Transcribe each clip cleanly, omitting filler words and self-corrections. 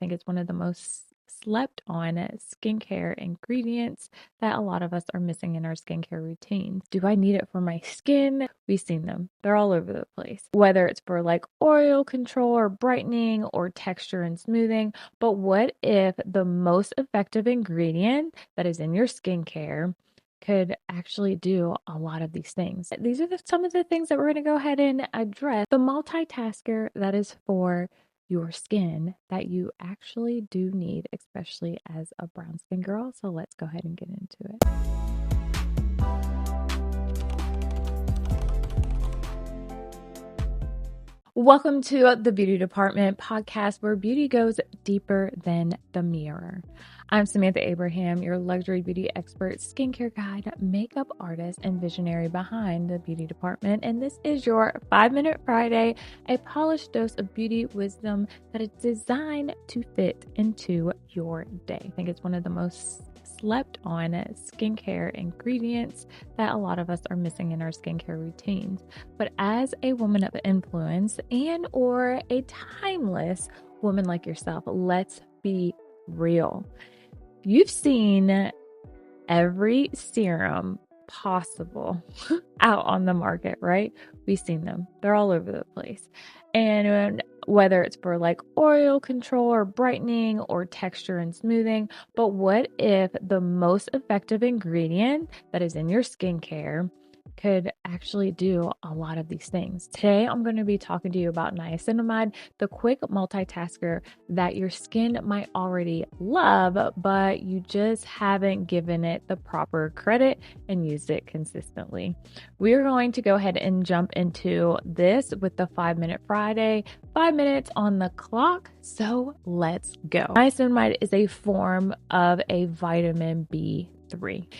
think it's one of the most slept on skincare ingredients that a lot of us are missing in our skincare routines. Do I need it for my skin? We've seen them. They're all over the place. Whether it's for like oil control or brightening or texture and smoothing. But what if the most effective ingredient that is in your skincare could actually do a lot of these things? These are some of the things that we're going to go ahead and address. The multitasker that is for your skin that you actually do need, especially as a brown skin girl. So let's go ahead and get into it. Welcome to the Beauty Department podcast, where beauty goes deeper than the mirror. I'm Samantha Abraham, your luxury beauty expert, skincare guide, makeup artist, and visionary behind the Beauty Department. And this is your 5-Minute Friday, a polished dose of beauty wisdom that is designed to fit into your day. I think it's one of the most slept on skincare ingredients that a lot of us are missing in our skincare routines. But as a woman of influence and or a timeless woman like yourself, let's be real. You've seen every serum possible out on the market, right? We've seen them. They're all over the place. And whether it's for like oil control or brightening or texture and smoothing. But what if the most effective ingredient that is in your skincare could actually do a lot of these things? Today, I'm going to be talking to you about niacinamide, the quick multitasker that your skin might already love, but you just haven't given it the proper credit and used it consistently. We're going to go ahead and jump into this with the 5-Minute Friday, 5 minutes on the clock. So let's go. Niacinamide is a form of a vitamin B3.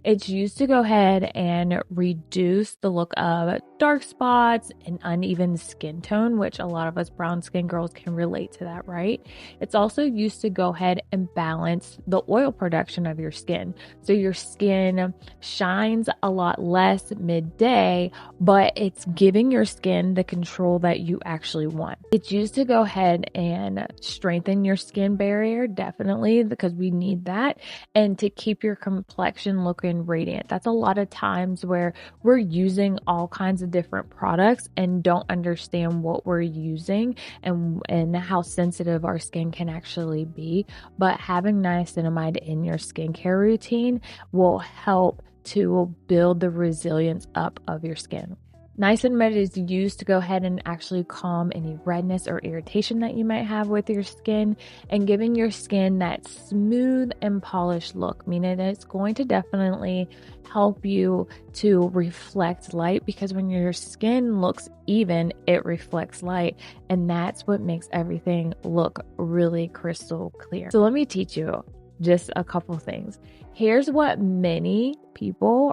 It's used to go ahead and reduce the look of dark spots and uneven skin tone, which a lot of us brown skin girls can relate to that, right? It's also used to go ahead and balance the oil production of your skin. So your skin shines a lot less midday, but it's giving your skin the control that you actually want. It's used to go ahead and strengthen your skin barrier, definitely, because we need that, and to keep your complexion looking radiant. That's a lot of times where we're using all kinds of different products and don't understand what we're using and how sensitive our skin can actually be. But having niacinamide in your skincare routine will help to build the resilience up of your skin. Niacinamide is used to go ahead and actually calm any redness or irritation that you might have with your skin, and giving your skin that smooth and polished look, meaning that it's going to definitely help you to reflect light, because when your skin looks even, it reflects light, and that's what makes everything look really crystal clear. So let me teach you just a couple things. Here's what many people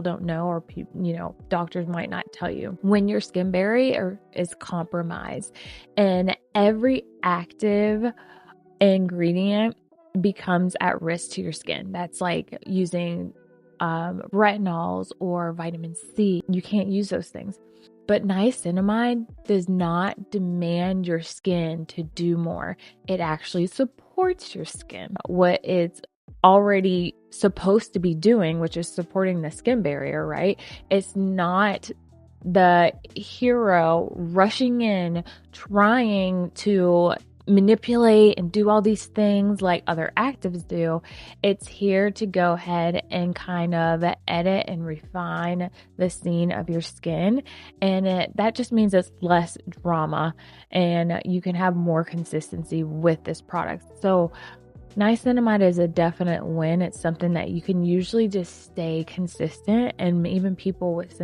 don't know, or doctors might not tell you. When your skin barrier is compromised and every active ingredient becomes at risk to your skin, that's like using retinols or vitamin C. You can't use those things. But niacinamide does not demand your skin to do more. It actually supports your skin. What it's already supposed to be doing, which is supporting the skin barrier, right? It's not the hero rushing in, trying to manipulate and do all these things like other actives do. It's here to go ahead and kind of edit and refine the scene of your skin, and that just means it's less drama and you can have more consistency with this product. So niacinamide is a definite win. It's something that you can usually just stay consistent, and even people with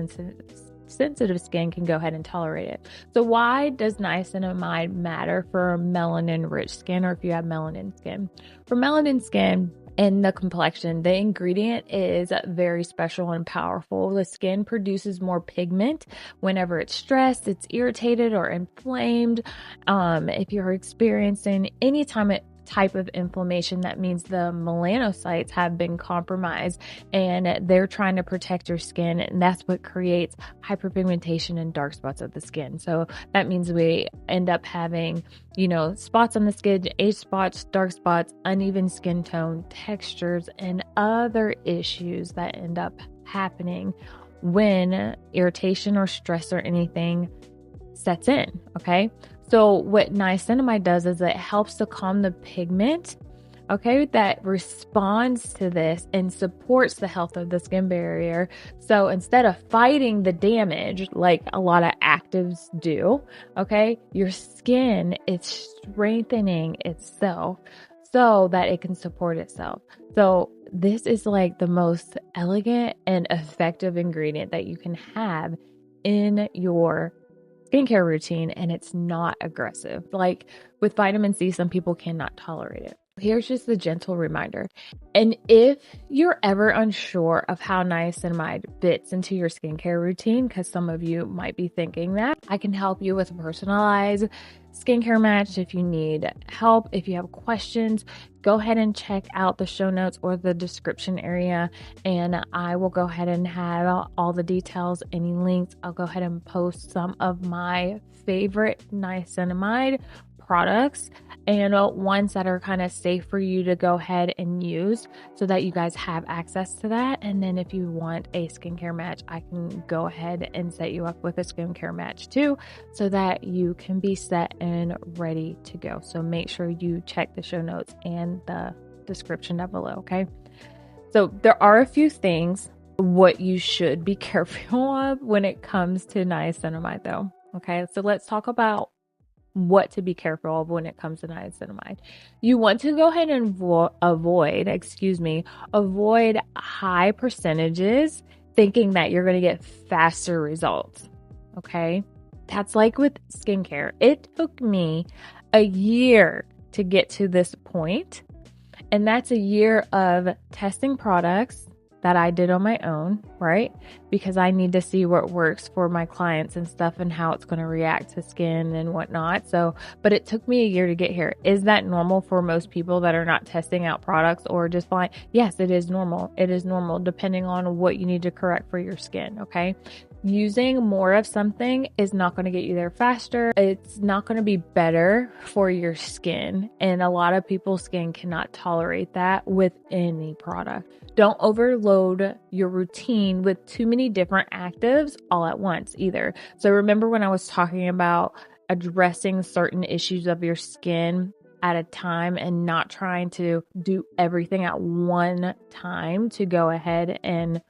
sensitive skin can go ahead and tolerate it. So why does niacinamide matter for melanin rich skin, or if you have melanin skin? For melanin skin and the complexion, the ingredient is very special and powerful. The skin produces more pigment whenever it's stressed, it's irritated or inflamed. If you're experiencing any time type of inflammation, that means the melanocytes have been compromised and they're trying to protect your skin. And that's what creates hyperpigmentation and dark spots of the skin. So that means we end up having, spots on the skin, age spots, dark spots, uneven skin tone, textures, and other issues that end up happening when irritation or stress or anything sets in. Okay. So what niacinamide does is it helps to calm the pigment, that responds to this and supports the health of the skin barrier. So instead of fighting the damage like a lot of actives do, your skin is strengthening itself so that it can support itself. So this is like the most elegant and effective ingredient that you can have in your skincare routine, and it's not aggressive. Like with vitamin C, some people cannot tolerate it. Here's just the gentle reminder. And if you're ever unsure of how niacinamide fits into your skincare routine, because some of you might be thinking that, I can help you with a personalized skincare match. If you need help, if you have questions, go ahead and check out the show notes or the description area, and I will go ahead and have all the details, any links. I'll go ahead and post some of my favorite niacinamide products and ones that are kind of safe for you to go ahead and use so that you guys have access to that. And then if you want a skincare match, I can go ahead and set you up with a skincare match too, so that you can be set and ready to go. So make sure you check the show notes and the description down below. Okay. So there are a few things what you should be careful of when it comes to niacinamide though. Okay. So let's talk about what to be careful of when it comes to niacinamide. You want to go ahead and avoid high percentages thinking that you're going to get faster results. Okay. That's like with skincare. It took me a year to get to this point. And that's a year of testing products that I did on my own, right? Because I need to see what works for my clients and stuff and how it's going to react to skin and whatnot. So, but it took me a year to get here. Is that normal for most people that are not testing out products or just buying? Yes, it is normal. It is normal depending on what you need to correct for your skin. Okay. Using more of something is not going to get you there faster. It's not going to be better for your skin. And a lot of people's skin cannot tolerate that with any product. Don't overload your routine with too many different actives all at once either. So remember when I was talking about addressing certain issues of your skin at a time and not trying to do everything at one time to go ahead and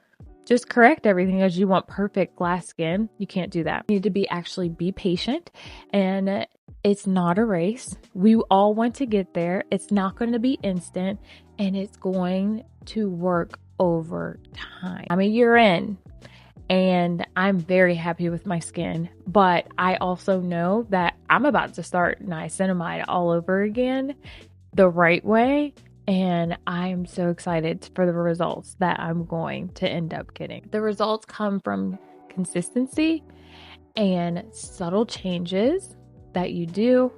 just correct everything as you want perfect glass skin. You can't do that. You need to actually be patient, and it's not a race. We all want to get there. It's not going to be instant, and it's going to work over time. I'm a year in and I'm very happy with my skin, but I also know that I'm about to start niacinamide all over again the right way. And I'm so excited for the results that I'm going to end up getting. The results come from consistency and subtle changes that you do.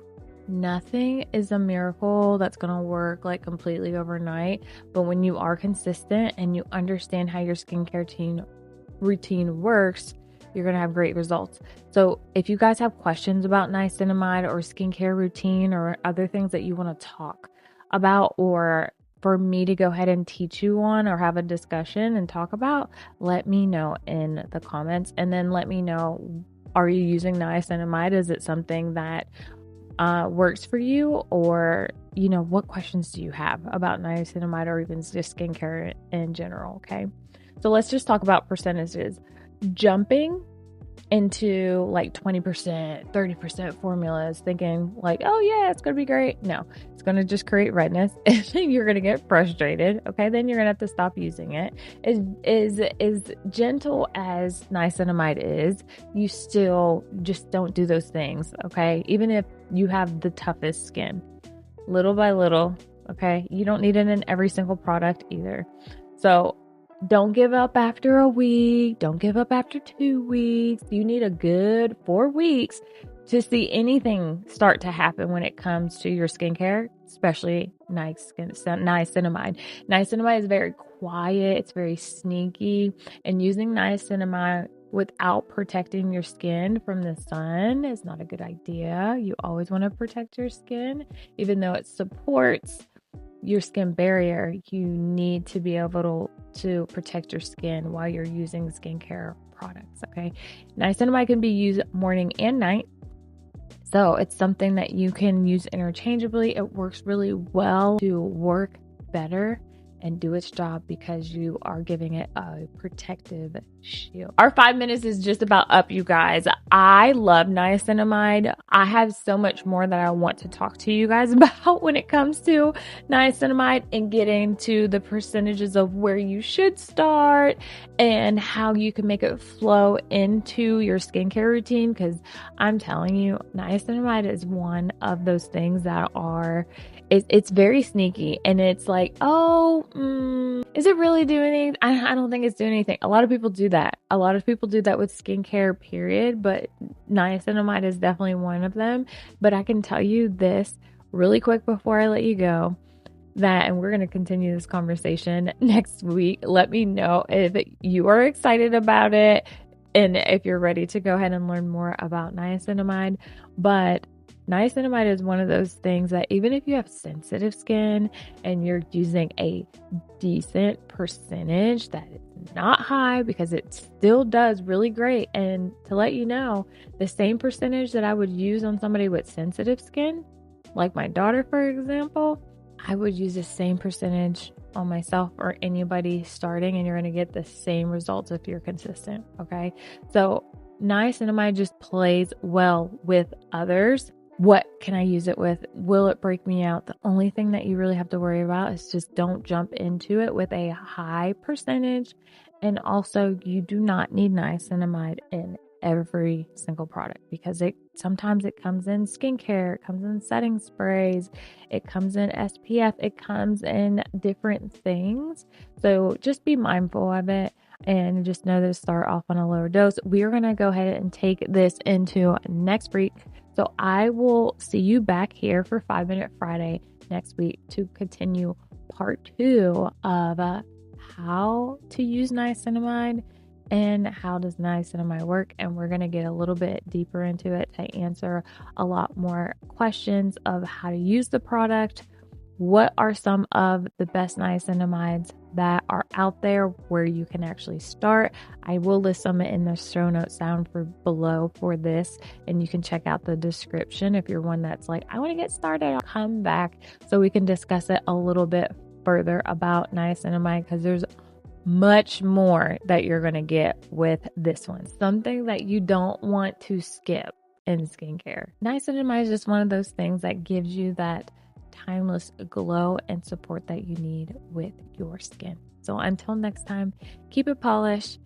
Nothing is a miracle that's going to work like completely overnight. But when you are consistent and you understand how your skincare routine works, you're going to have great results. So if you guys have questions about niacinamide or skincare routine or other things that you want to talk about, or for me to go ahead and teach you on or have a discussion and talk about, let me know in the comments. And then let me know, are you using niacinamide? Is it something that works for you? Or, what questions do you have about niacinamide or even just skincare in general? Okay. So let's just talk about percentages. Jumping into like 20%, 30% formulas thinking like, oh yeah, it's going to be great. No, it's going to just create redness and then you're going to get frustrated. Okay. Then you're going to have to stop using it. As gentle as niacinamide is, you still just don't do those things. Okay. Even if you have the toughest skin, little by little. Okay. You don't need it in every single product either. So don't give up after a week. Don't give up after 2 weeks. You need a good 4 weeks to see anything start to happen when it comes to your skincare, especially niacinamide. Niacinamide is very quiet. It's very sneaky, and using niacinamide without protecting your skin from the sun is not a good idea. You always want to protect your skin, even though it supports your skin barrier. You need to be able to protect your skin while you're using skincare products. Okay. Niacinamide can be used morning and night. So it's something that you can use interchangeably. It works really well to work better and do its job because you are giving it a protective shield. Our 5 minutes is just about up, you guys. I love niacinamide. I have so much more that I want to talk to you guys about when it comes to niacinamide and get into the percentages of where you should start and how you can make it flow into your skincare routine. Because I'm telling you, niacinamide is one of those things that it's very sneaky, and it's like, is it really doing anything? I don't think it's doing anything. A lot of people do that. A lot of people do that with skincare, period, but niacinamide is definitely one of them. But I can tell you this really quick before I let you go, and we're going to continue this conversation next week. Let me know if you are excited about it and if you're ready to go ahead and learn more about niacinamide. But niacinamide is one of those things that even if you have sensitive skin and you're using a decent percentage, that it's not high, because it still does really great. And to let you know, the same percentage that I would use on somebody with sensitive skin, like my daughter, for example, I would use the same percentage on myself or anybody starting, and you're going to get the same results if you're consistent. Okay. So niacinamide just plays well with others. What can I use it with? Will it break me out? The only thing that you really have to worry about is just don't jump into it with a high percentage. And also, you do not need niacinamide in every single product, because sometimes it comes in skincare, it comes in setting sprays, it comes in SPF, it comes in different things. So just be mindful of it and just know to start off on a lower dose. We are going to go ahead and take this into next week. So I will see you back here for 5 Minute Friday next week to continue part 2 of how to use niacinamide and how does niacinamide work. And we're going to get a little bit deeper into it to answer a lot more questions of how to use the product. What are some of the best niacinamides that are out there where you can actually start? I will list some in the show notes down below for this, and you can check out the description if you're one that's like, I want to get started. I'll come back so we can discuss it a little bit further about niacinamide, because there's much more that you're going to get with this one. Something that you don't want to skip in skincare. Niacinamide is just one of those things that gives you that timeless glow and support that you need with your skin. So until next time, keep it polished,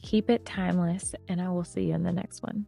keep it timeless, and I will see you in the next one.